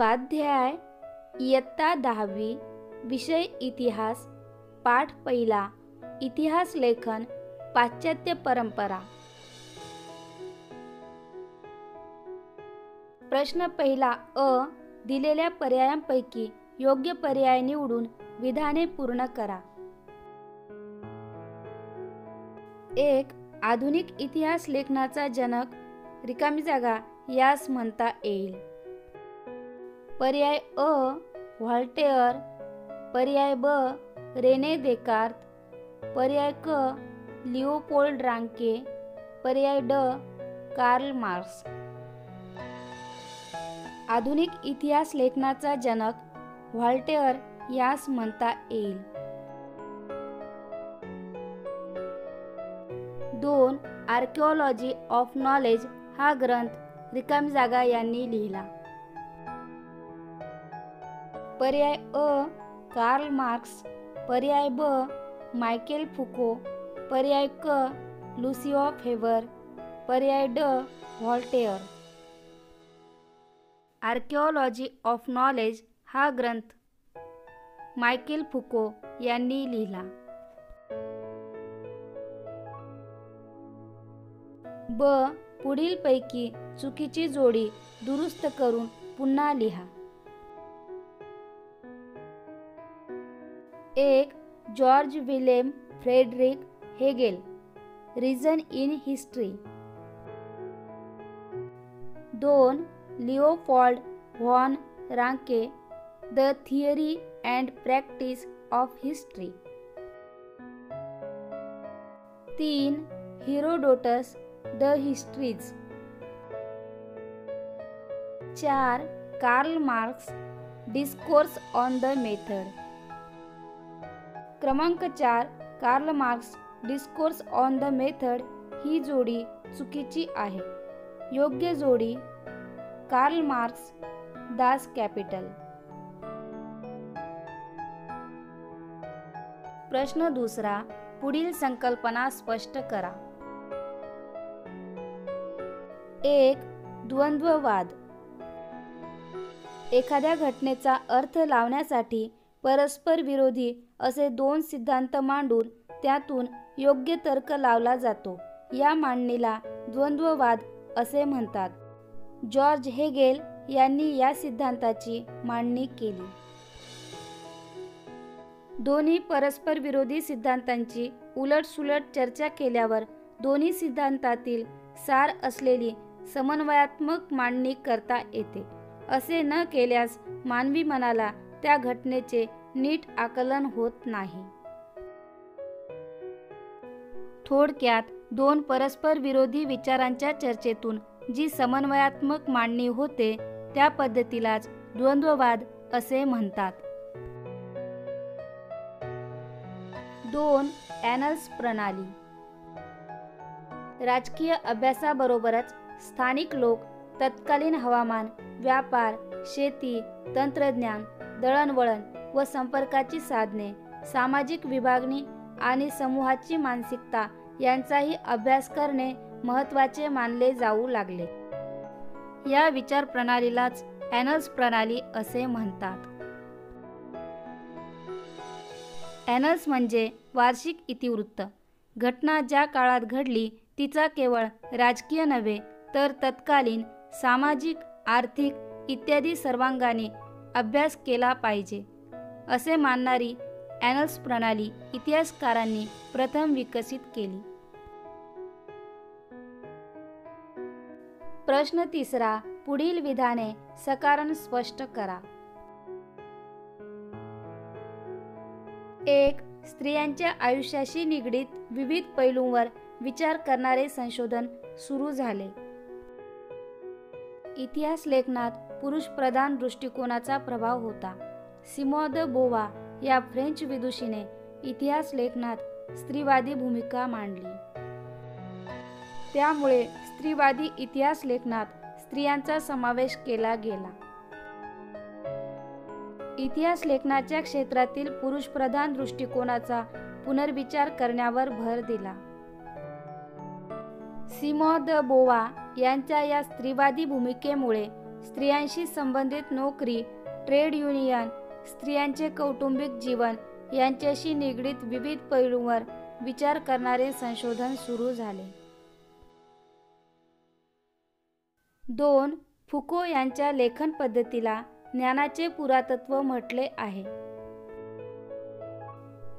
स्वाध्याय इयत्ता 10वी विषय इतिहास पाठ पहिला इतिहास लेखन पाश्चात्य परंपरा। प्रश्न पहिला अ दिलेल्या पर्यायांपैकी योग्य पर्याय निवडून विधाने पूर्ण करा। 1. आधुनिक इतिहास लेखनाचा जनक रिकामी जागा यास म्हणता येईल। पर्याय अ व्हॉल्टेअर, पर्याय ब रेने देकार्त, पर्याय क लिओपोल्ड रांके, पर्याय ड कार्ल मार्क्स। आधुनिक इतिहास लेखनाचा जनक व्हॉल्टेअर यास म्हणता येईल। 2. आर्किओलॉजी ऑफ नॉलेज हा ग्रंथ रिकामी जागा यांनी लिहिला। पर्याय अ कार्ल मार्क्स, पर्याय ब मायकेल फुको, पर्याय क लुसिओ फेबर, पर्याय ड व्हॉल्टेअर। आर्किओलॉजी ऑफ नॉलेज हा ग्रंथ मायकेल फुको यांनी लिहिला। ब पुढीलपैकी चुकीची जोडी दुरुस्त करून पुन्हा लिहा। 1. George Wilhelm Friedrich Hegel, reason in history. 2. Leopold von Ranke, the theory and practice of history. 3. Herodotus, the histories. 4. Karl Marx, discourse on the method. क्रमांक 4 Karl Marx, discourse on the method ही जोडी चुकीची आहे। योग्य जोडी Karl Marx, Das capital. प्रश्न दुसरा पुढील संकल्पना स्पष्ट करा। 1. द्वंद्ववाद एखाद्या घटनेचा अर्थ लावण्यासाठी परस्पर विरोधी असे दोन सिद्धांत मांडून त्यातून योग्य तर्क लावला जातो। या मांडणीला द्वंद्ववाद असे म्हणतात। जॉर्ज हेगेल यांनी या सिद्धांताची मांडणी केली। दोन्ही परस्पर विरोधी सिद्धांतांची उलटसुलट चर्चा केल्यावर दोन्ही सिद्धांतातील सार असलेली समन्वयात्मक मांडणी करता येते। असे न केल्यास मानवी मनाला त्या घटनेचे नीट आकलन होत नाही। थोडक्यात दोन परस्पर विरोधी विचारांच्या चर्चेतून जी समन्वयात्मक मांडणी होते त्या पद्धतीलाच द्वंद्ववाद असे म्हणतात। 2. ॲनल्स प्रणाली राजकीय अभ्यासाबरोबरच स्थानिक लोक तत्कालीन हवामान, व्यापार, शेती, तंत्रज्ञान, दळणवळण व संपर्काची साधने, सामाजिक विभागणी आणि समूहाची मानसिकता यांचाही अभ्यास करणे महत्त्वाचे मानले जाऊ लागले। या विचार प्रणालीलाच ॲनल्स प्रणाली असे म्हणतात। ॲनल्स म्हणजे वार्षिक इतिवृत्त। घटना ज्या काळात घडली तिचा केवळ राजकीय नव्हे तर तत्कालीन सामाजिक, आर्थिक इत्यादी सर्वांगाने अभ्यास केला पाहिजे असे मानणारी ॲनल्स प्रणाली इतिहासकारांनी प्रथम विकसित केली। प्रश्न तिसरा पुढील विधाने सकारण स्पष्ट करा। 1. स्त्रियांच्या आयुष्याशी निगडीत विविध पैलूंवर विचार करणारे संशोधन सुरू झाले। इतिहास लेखनात पुरुषप्रधान दृष्टिकोनाचा प्रभाव होता। सिमोन द बोवा या फ्रेंच विदुषीने इतिहास लेखनात स्त्रीवादी भूमिका मांडली। त्यामुळे स्त्रीवादी इतिहास लेखनात स्त्रियांचा समावेश केला गेला। इतिहास लेखनाच्या क्षेत्रातील पुरुषप्रधान दृष्टिकोनाचा पुनर्विचार करण्यावर भर दिला। सिमोन द बोवा यांच्या या स्त्रीवादी भूमिकेमुळे स्त्रियांशी संबंधित नोकरी, ट्रेड युनियन, स्त्रियांचे कौटुंबिक जीवन यांच्याशी निगडीत विविध पैलूंवर विचार करणारे संशोधन सुरू झाले. 2. फुको यांच्या लेखन पद्धतीला ज्ञानाचे पुरातत्व म्हटले आहे.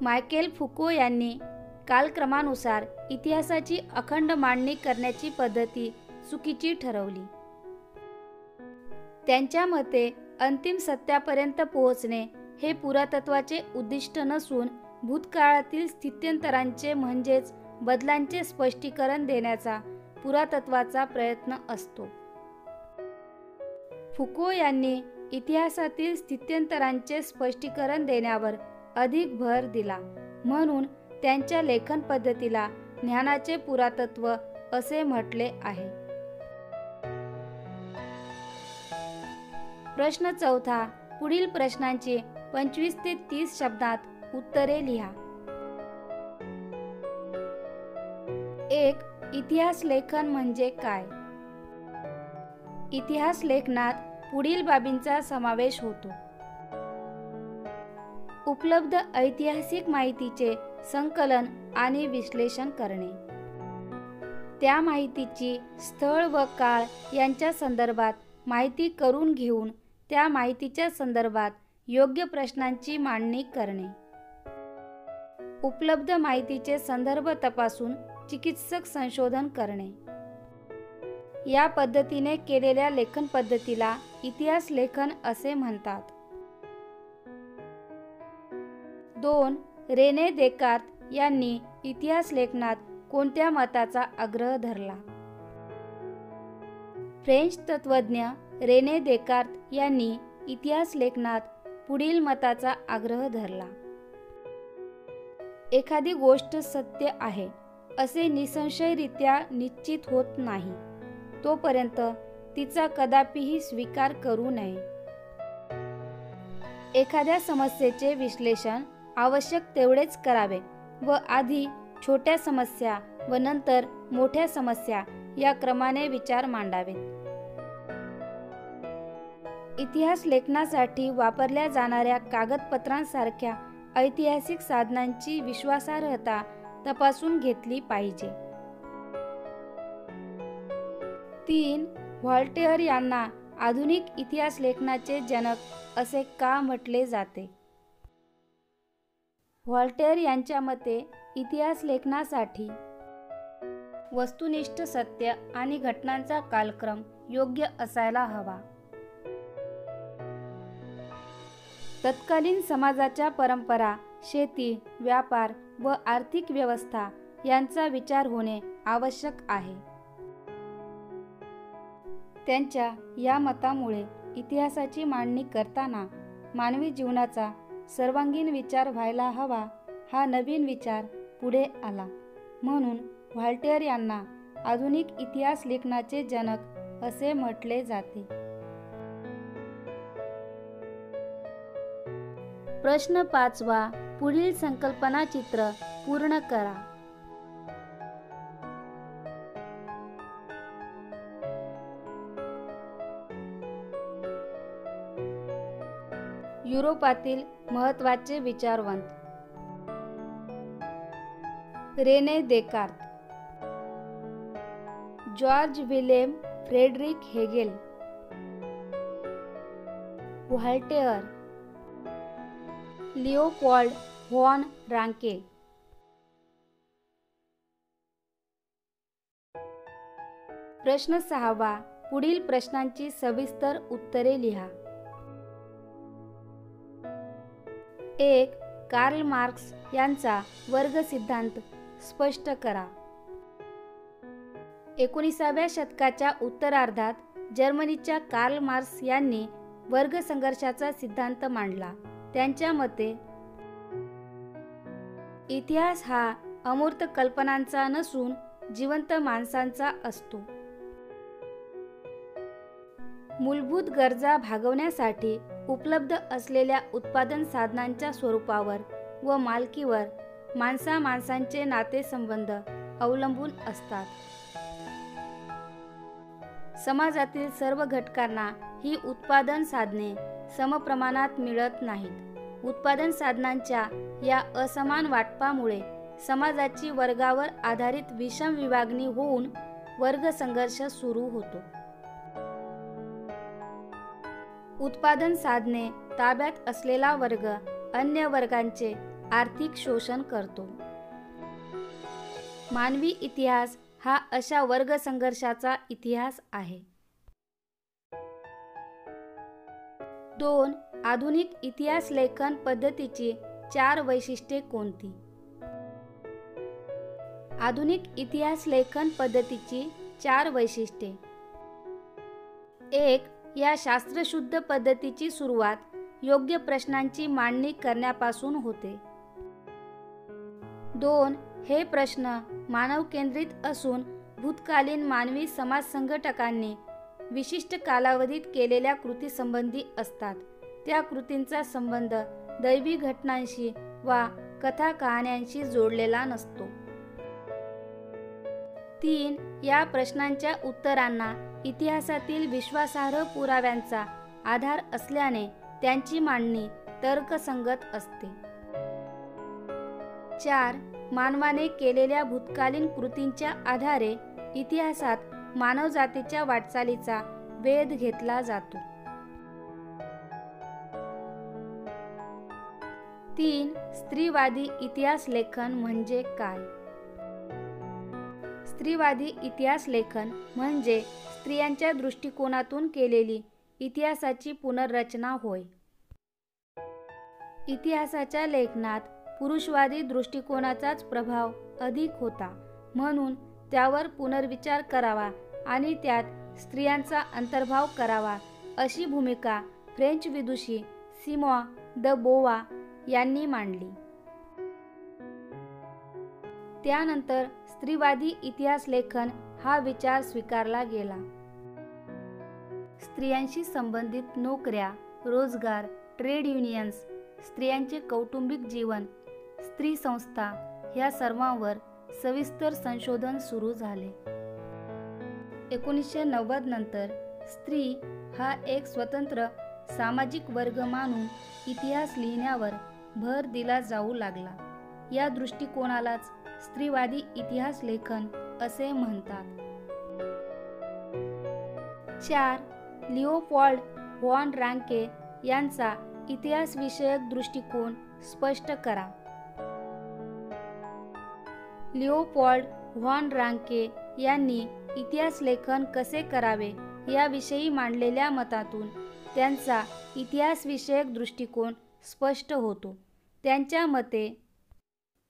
मायकेल फुको यांनी कालक्रमानुसार इतिहासाची अखंड मांडणी करण्याची पद्धती चुकीची ठरवली. त्यांच्या मते अंतिम सत्यापर्यंत पोहोचणे हे पुरातत्वाचे उद्दिष्ट नसून भूतकाळातील स्थित्यंतरांचे म्हणजेच बदलांचे स्पष्टीकरण देण्याचा पुरातत्वाचा प्रयत्न असतो. फुको यांनी इतिहासातील स्थित्यंतरांचे स्पष्टीकरण देण्यावर अधिक भर दिला, म्हणून त्यांच्या लेखन पद्धतीला ज्ञानाचे पुरातत्व असे म्हटले आहे. प्रश्न 4. पुढील प्रश्नांची 25 ते 30 शब्दात उत्तरे लिहा. 1. इतिहास लेखन म्हणजे काय? इतिहास लेखनात पुढील बाबींचा समावेश होतो. उपलब्ध ऐतिहासिक माहितीचे संकलन आणि विश्लेषण करणे, त्या माहितीची स्थळ व काळ यांच्या संदर्भात माहिती करून घेऊन त्या माहितीच्या संदर्भात योग्य प्रश्नांची मांडणी करणे, उपलब्ध माहितीचे संदर्भ तपासून चिकित्सक संशोधन करणे. या पद्धतीने केलेल्या लेखन पद्धतीला इतिहास लेखन असे म्हणतात. 2. रेने देकार्त यांनी इतिहास लेखनात कोणत्या मताचा आग्रह धरला? फ्रेंच तत्त्वज्ञ रेने देकार्त यांनी इतिहास लेखनात पुढील मताचा आग्रह धरला. एखादी गोष्ट सत्य आहे असे निसंशयरित्या निश्चित होत नाही तोपर्यंत तिचा कदापिही स्वीकार करू नये. एखाद्या समस्येचे विश्लेषण आवश्यक तेवढेच करावे व आधी छोट्या समस्या व नंतर मोठ्या समस्या या क्रमाने विचार मांडावेत. इतिहास लेखनासाठी वापरल्या जाणाऱ्या कागदपत्रांसारख्या ऐतिहासिक साधनांची विश्वासार्हता तपासून घेतली पाहिजे. 3. व्हॉल्टेअर यांना आधुनिक इतिहास लेखनाचे जनक असे का म्हटले जाते? व्हॉल्टेअर यांच्या मते इतिहास लेखनासाठी वस्तुनिष्ठ सत्य आणि घटनांचा कालक्रम योग्य असायला हवा. तत्कालीन समाजाच्या परंपरा, शेती, व्यापार व आर्थिक व्यवस्था यांचा विचार होणे आवश्यक आहे. त्यांच्या या मतामुळे इतिहासाची मांडणी करताना मानवी जीवनाचा सर्वांगीण विचार व्हायला हवा हा नवीन विचार पुढे आला. म्हणून व्हॉल्टेअर यांना आधुनिक इतिहास लेखनाचे जनक असे म्हटले जाते. प्रश्न 5. पुढील संकल्पना चित्र पूर्ण करा. युरोपातील महत्त्वाचे विचारवंत. Rene Descartes, George Wilhelm Friedrich Hegel, Voltaire, Leopold von Ranke. प्रश्न 6. पुढील प्रश्नांची सविस्तर उत्तरे लिहा. 1. कार्ल मार्क्स यांचा वर्ग सिद्धांत स्पष्ट करा. 19व्या शतकाच्या उत्तरार्धात जर्मनीच्या कार्ल मार्क्स यांनी वर्ग संघर्षाचा सिद्धांत मांडला. त्यांच्या मते इतिहास हा अमूर्त कल्पनांचा नसून जिवंत माणसांचा असतो. मूलभूत गरजा भागवण्यासाठी उपलब्ध असलेल्या उत्पादन साधनांच्या स्वरूपावर व मालकीवर माणसामाणसांचे नातेसंबंध अवलंबून असतात. समाजातील सर्व घटकांना ही उत्पादन साधने समप्रमाणात मिळत नाहीत. उत्पादन साधनांच्या या असमान वाटपामुळे समाजाची वर्गावर आधारित विषम विभागणी होऊन वर्ग संघर्ष सुरू होतो. उत्पादन साधने ताब्यात असलेला वर्ग अन्य वर्गांचे आर्थिक शोषण करतो. मानवी इतिहास हा अशा वर्ग संघर्षाचा इतिहास आहे. 2. आधुनिक इतिहास लेखन पद्धतीची 4 वैशिष्ट्ये कोणती? आधुनिक इतिहास लेखन पद्धतीची 4 वैशिष्ट्ये. 1. या शास्त्रशुद्ध पद्धतीची सुरुवात योग्य प्रश्नांची मांडणी करण्यापासून होते. 2. हे प्रश्न मानव केंद्रित असून भूतकालीन मानवी समाज संघटकांनी विशिष्ट कालावधीत केलेल्या कृतीसंबंधी असतात. त्या कृतींचा संबंध दैवी घटनांशी वा कथा कहाण्यांशी जोडलेला नसतो. 3. या प्रश्नांच्या उत्तरांना इतिहासातील विश्वासार्ह पुराव्यांचा आधार असल्याने त्यांची मांडणी तर्कसंगत असते. 4. मानवाने केलेल्या भूतकालीन कृतींच्या आधारे इतिहासात मानवजातीच्या वाटचालीचा वेध घेतला जातो. 3. स्त्रीवादी इतिहास लेखन म्हणजे काय? स्त्रीवादी इतिहास लेखन म्हणजे स्त्रियांच्या दृष्टिकोनातून केलेली इतिहासाची पुनर्रचना होय. इतिहासाच्या लेखनात पुरुषवादी दृष्टिकोनाचाच प्रभाव अधिक होता, म्हणून त्यावर पुनर्विचार करावा आणि त्यात स्त्रियांचा अंतर्भाव करावा अशी भूमिका फ्रेंच विदुषी सिमॉन द बोवा यांनी मांडली. त्यानंतर स्त्रीवादी इतिहास लेखन हा विचार स्वीकारला गेला. स्त्रियांशी संबंधित नोकऱ्या, रोजगार, ट्रेड युनियन्स, स्त्रियांचे कौटुंबिक जीवन, स्त्री संस्था ह्या सर्वांवर सविस्तर संशोधन सुरू झाले. 1990 नंतर स्त्री हा एक स्वतंत्र सामाजिक वर्ग मानून इतिहास लिहिण्यावर भर दिला जाऊ लागला. या दृष्टिकोनालाच स्त्रीवादी इतिहास लेखन असे म्हणतात. 4. लिओपोल्ड व्हॉन रँके यांचा इतिहासविषयक दृष्टिकोन स्पष्ट करा. लिओपोल्ड व्हॉन रँके यांनी इतिहास लेखन कसे करावे याविषयी मांडलेल्या मतातून त्यांचा इतिहासविषयक दृष्टिकोन स्पष्ट होतो. त्यांच्या मते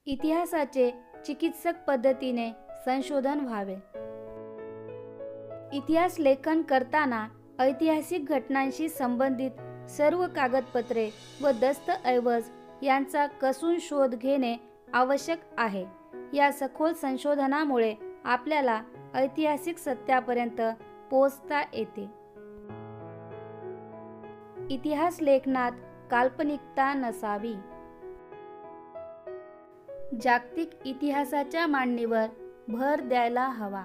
इतिहासाचे चिकित्सक पद्धतीने संशोधन व्हावे. इतिहास लेखन करताना ऐतिहासिक घटनांशी संबंधित सर्व कागदपत्रे व दस्तऐवज यांचा कसून शोध घेणे आवश्यक आहे. या सखोल संशोधनामुळे आपल्याला ऐतिहासिक सत्यापर्यंत पोहोचता येते. इतिहास लेखनात काल्पनिकता नसावी. जागतिक इतिहासाच्या मांडणीवर भर द्यायला हवा.